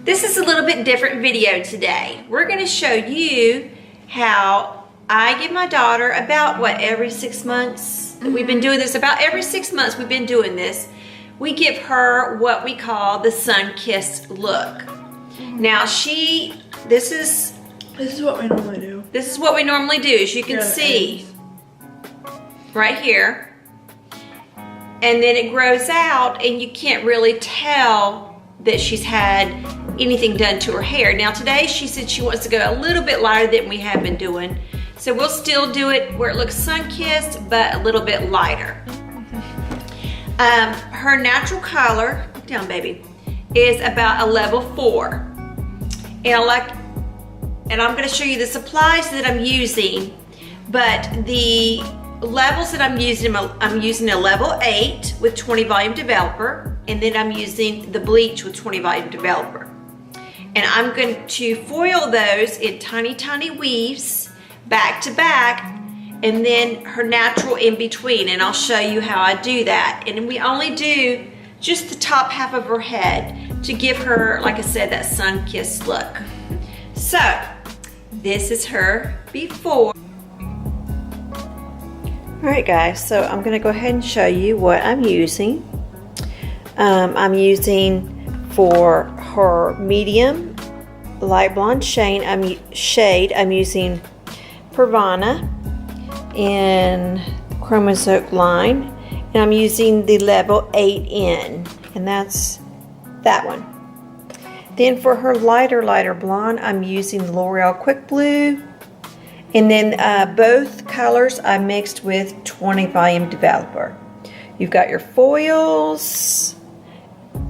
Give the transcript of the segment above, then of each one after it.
This is a little bit different video today. We're going to show you how I give my daughter about, what, every 6 months? We've been doing this. About every 6 months we've been doing this. We give her what we call the sun-kissed look. Now this is what we normally do. This is what we normally do, as you can see right here. And then it grows out and you can't really tell that she's had anything done to her hair. Now today she said she wants to go a little bit lighter than we have been doing. So we'll still do it where it looks sun-kissed, but a little bit lighter. Her natural color, look down baby, is about a level 4. And I'm gonna show you the supplies that I'm using, but the levels that I'm using a level 8 with 20 volume developer, and then I'm using the bleach with 20 volume developer. And I'm going to foil those in tiny, tiny weaves, back to back, and then her natural in between, and I'll show you how I do that. And we only do just the top half of her head to give her, like I said, that sun-kissed look. So, this is her before. Alright guys, so I'm going to go ahead and show you what I'm using. I'm using for her medium light blonde shade, I'm using Pervana in Chromosoc line, and I'm using the level 8 in, and that's that one. Then for her lighter blonde, I'm using L'Oreal Quick Blue, and then both colors I mixed with 20 volume developer. You've got your foils,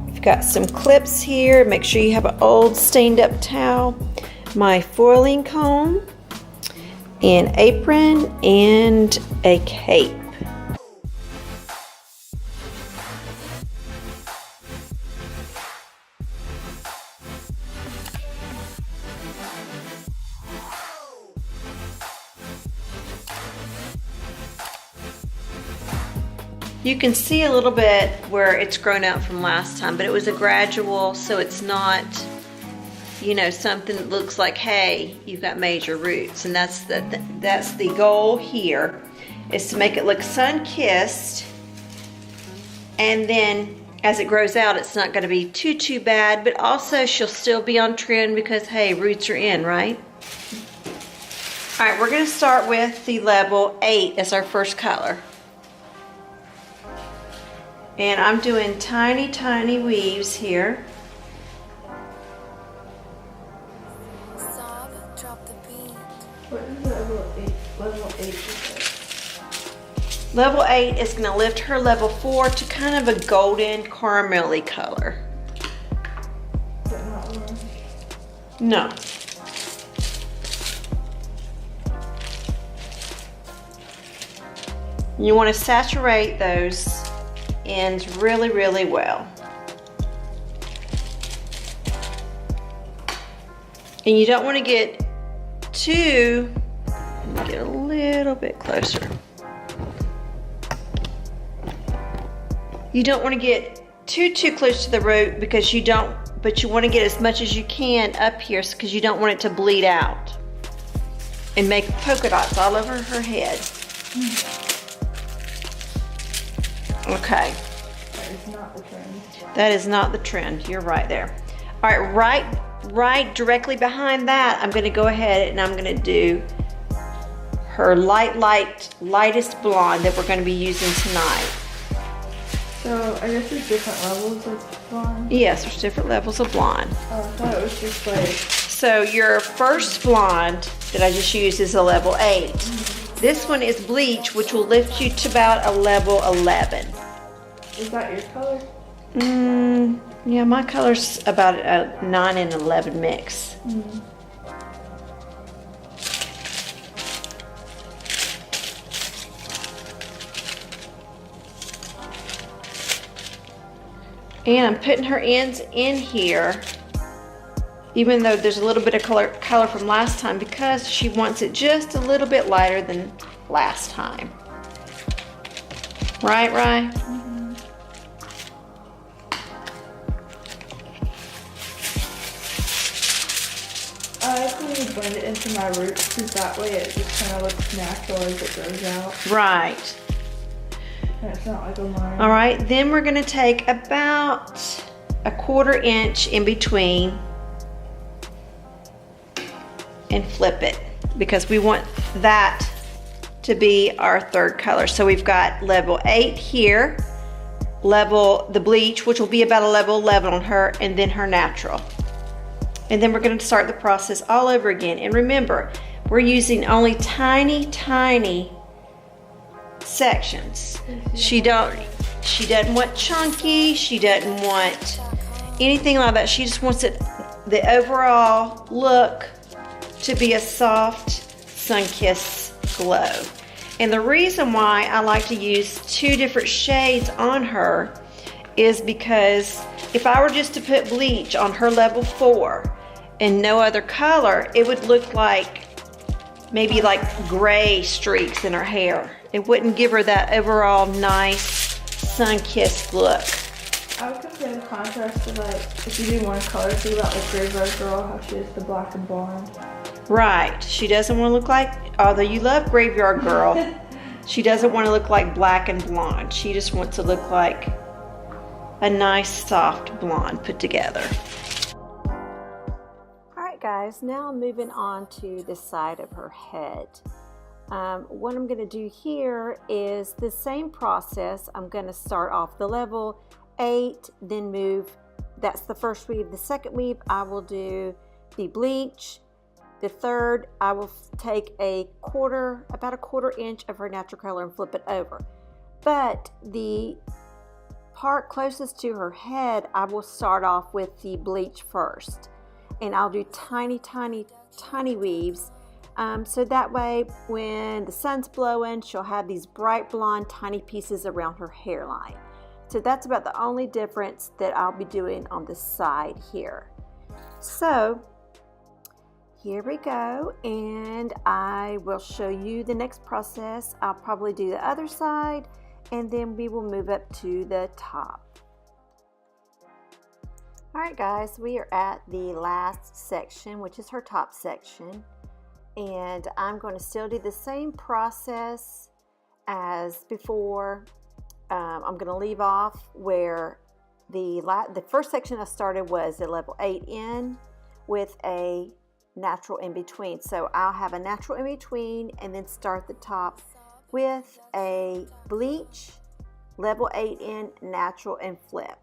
you've got some clips here, make sure you have an old stained up towel, my foiling comb, an apron, and a cape. You can see a little bit where it's grown out from last time, but it was a gradual, so it's not, you know, something that looks like, hey, you've got major roots. And that's the goal here, is to make it look sun-kissed, and then as it grows out, it's not going to be too bad, but also she'll still be on trend because, hey, roots are in, right? All right, we're going to start with the level 8 as our first color. And I'm doing tiny, tiny weaves here. What is level 8? Level 8 is Level 8 is going to lift her level 4 to kind of a golden caramelly color. But not orange. No. You want to saturate those ends really, really well. And you don't want to get too, let me get a little bit closer. You don't want to get too close to the root, because you don't, but you want to get as much as you can up here, because you don't want it to bleed out and make polka dots all over her head. Okay. That is not the trend. That is not the trend. You're right there. All right, right directly behind that, I'm going to go ahead and I'm going to do her lightest blonde that we're going to be using tonight. So I guess there's different levels of blonde. Yes, there's different levels of blonde. Oh, I thought it was just like. So your first blonde that I just used is a level 8. This one is bleach, which will lift you to about a level 11. Is that your color? Yeah, my color's about a 9 and 11 mix. And I'm putting her ends in here, even though there's a little bit of color from last time, because she wants it just a little bit lighter than last time. Right, Rye? I like when you blend it into my roots because that way it just kind of looks natural as it grows out. Right. And it's not like a line. All right, then we're gonna take about a 1/4 inch in between and flip it because we want that to be our 3rd color. So we've got level 8 here, the bleach, which will be about a level 11 on her, and then her natural. And then we're going to start the process all over again. And remember, we're using only tiny, tiny sections. She doesn't want chunky. She doesn't want anything like that. She just wants the overall look to be a soft, sun-kissed glow. And the reason why I like to use 2 different shades on her is because if I were just to put bleach on her level 4 and no other color, it would look like maybe like gray streaks in her hair. It wouldn't give her that overall nice sun-kissed look. I would compare the contrast to like, if you do one color, think about like Graveyard Girl, how she is the black and blonde. Right, she doesn't want to look like, although you love Graveyard Girl, she doesn't want to look like black and blonde. She just wants to look like a nice soft blonde put together. All right guys, now moving on to the side of her head. What I'm going to do here is the same process. I'm going to start off the level 8, then move, that's the first weave. The second weave I will do the bleach. The third, I will take about a 1/4 inch of her natural color and flip it over. But the part closest to her head, I will start off with the bleach first. And I'll do tiny, tiny, tiny weaves. So that way, when the sun's blowing, she'll have these bright blonde, tiny pieces around her hairline. So that's about the only difference that I'll be doing on the side here. So, here we go, and I will show you the next process. I'll probably do the other side, and then we will move up to the top. All right, guys, we are at the last section, which is her top section, and I'm going to still do the same process as before. I'm going to leave off where the first section I started was at level 8 in with a natural in between. So I'll have a natural in between and then start the top with a bleach, level 8 in, natural, and flip.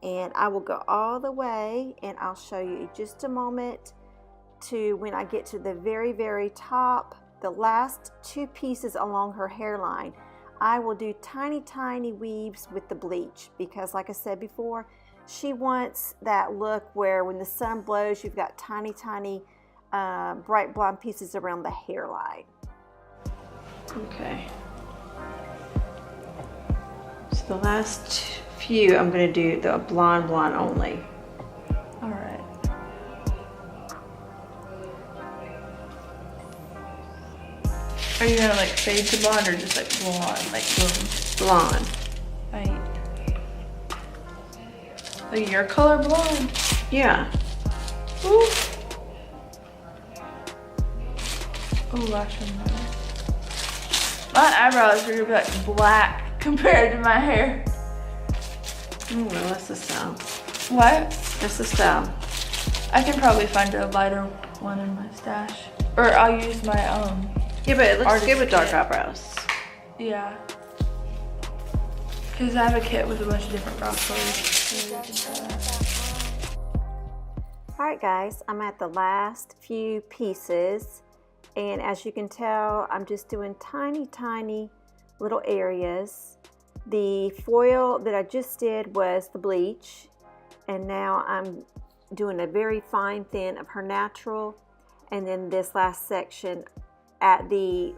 And I will go all the way, and I'll show you in just a moment to when I get to the very, very top, the last 2 pieces along her hairline. I will do tiny, tiny weaves with the bleach because, like I said before, she wants that look where when the sun blows, you've got tiny, tiny bright blonde pieces around the hairline. Okay. So the last few, I'm going to do the blonde only. All right. Are you gonna like fade to blonde or just like blonde, like boom? Blonde. Right. Like your color blonde? Yeah. Ooh. Oh, lash remover. My eyebrows are gonna be like black compared to my hair. Oh, well, that's the style. What? That's the style. I can probably find a lighter one in my stash. Or I'll use my Yeah, but it looks good with dark kit. eyebrows. Yeah. Because I have a kit with a bunch of different brow colors. Alright guys, I'm at the last few pieces, and as you can tell, I'm just doing tiny, tiny little areas. The foil that I just did was the bleach, and now I'm doing a very fine thin of her natural, and then this last section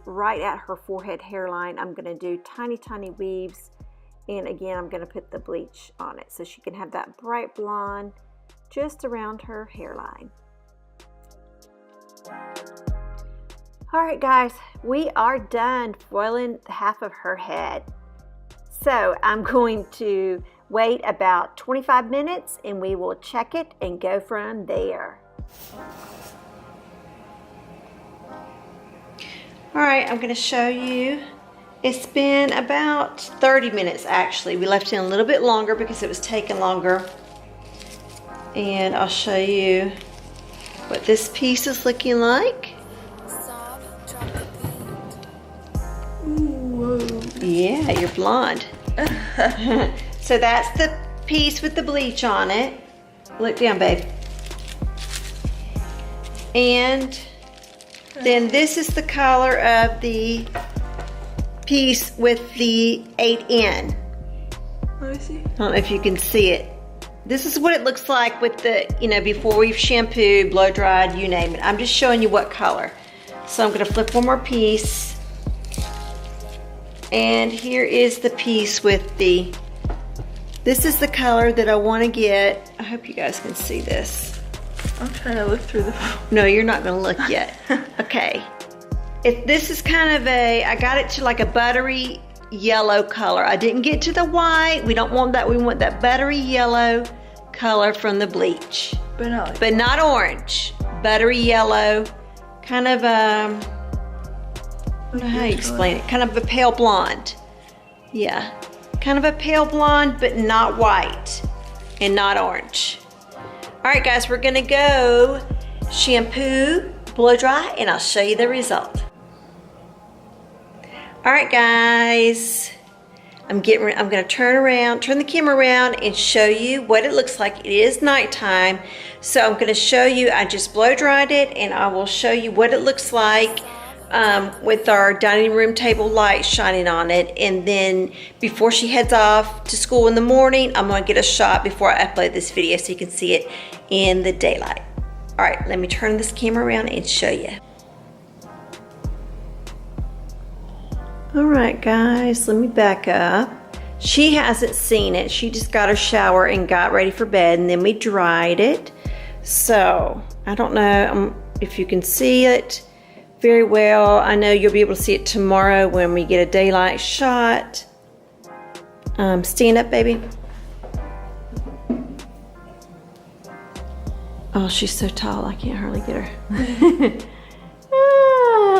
right at her forehead hairline, I'm going to do tiny, tiny weaves, and again, I'm going to put the bleach on it so she can have that bright blonde just around her hairline. All right, guys, we are done foiling half of her head. So I'm going to wait about 25 minutes and we will check it and go from there. All right, I'm going to show you. It's been about 30 minutes actually. We left it in a little bit longer because it was taking longer. And I'll show you what this piece is looking like. Ooh, whoa. Yeah, you're blonde. So that's the piece with the bleach on it. Look down, babe. And then this is the color of the piece with the 8N. Let me see. I don't know if you can see it. This is what it looks like with the, you know, before we've shampooed, blow dried, you name it. I'm just showing you what color. So I'm gonna flip one more piece. And here is the piece with the, this is the color that I wanna get. I hope you guys can see this. I'm trying to look through the phone. No, you're not gonna look yet. Okay. This is kind of a, I got it to like a buttery yellow color. I didn't get to the white. We don't want that. We want that buttery yellow color from the bleach. But not orange. Buttery yellow. Kind of, I don't know how you explain it. Kind of a pale blonde. Yeah. Kind of a pale blonde, but not white. And not orange. All right, guys, we're gonna go shampoo, blow dry, and I'll show you the result. All right, guys, I'm gonna turn the camera around and show you what it looks like. It is nighttime, so I'm gonna show you, I just blow dried it, and I will show you what it looks like with our dining room table light shining on it. And then before she heads off to school in the morning, I'm gonna get a shot before I upload this video so you can see it in the daylight. All right, let me turn this camera around and show you. All right, guys, let me back up. She hasn't seen it. She just got her shower and got ready for bed, and then we dried it. So I don't know if you can see it very well. I know you'll be able to see it tomorrow when we get a daylight shot. Stand up, baby. Oh, she's so tall, I can't hardly get her.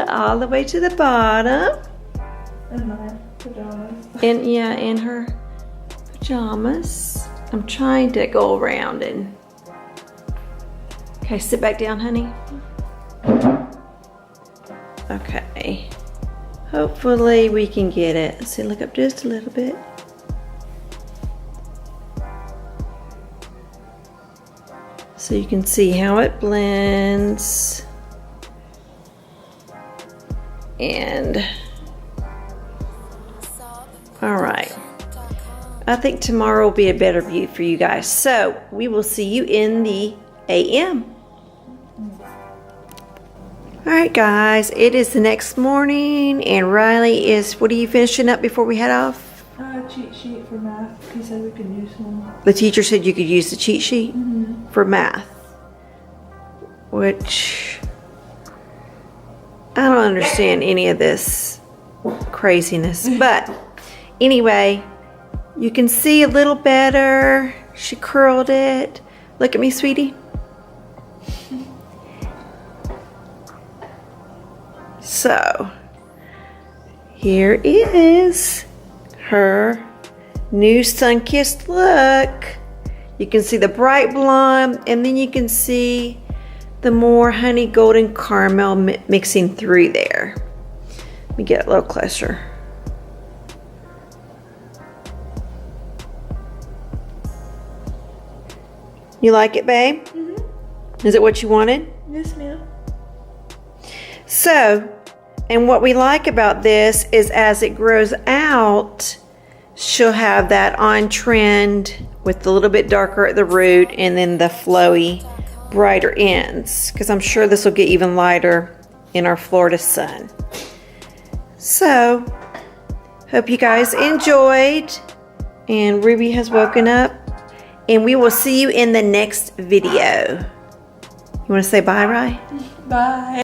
All the way to the bottom. In my pajamas. In her pajamas. I'm trying to go around and... Okay, sit back down, honey. Okay. Hopefully we can get it. Let's see, look up just a little bit. So you can see how it blends. And all right, I think tomorrow will be a better view for you guys. So we will see you in the AM. All right, guys, it is the next morning, and Riley is, what are you finishing up before we head off? Cheat sheet for math. He said we could use one. The teacher said you could use the cheat sheet for math, which I don't understand any of this craziness. But anyway, you can see a little better. She curled it. Look at me, sweetie. So here is her new sun-kissed look. You can see the bright blonde, and then you can see the more honey golden caramel mixing through there. Let me get a little closer. You like it, babe? Mm-hmm. Is it what you wanted? Yes, ma'am. So, and what we like about this is as it grows out, she'll have that on trend with a little bit darker at the root and then the flowy, brighter ends, because I'm sure this will get even lighter in our Florida sun. So, hope you guys enjoyed, and Ruby has woken up, and we will see you in the next video. You want to say bye, Rye? Bye.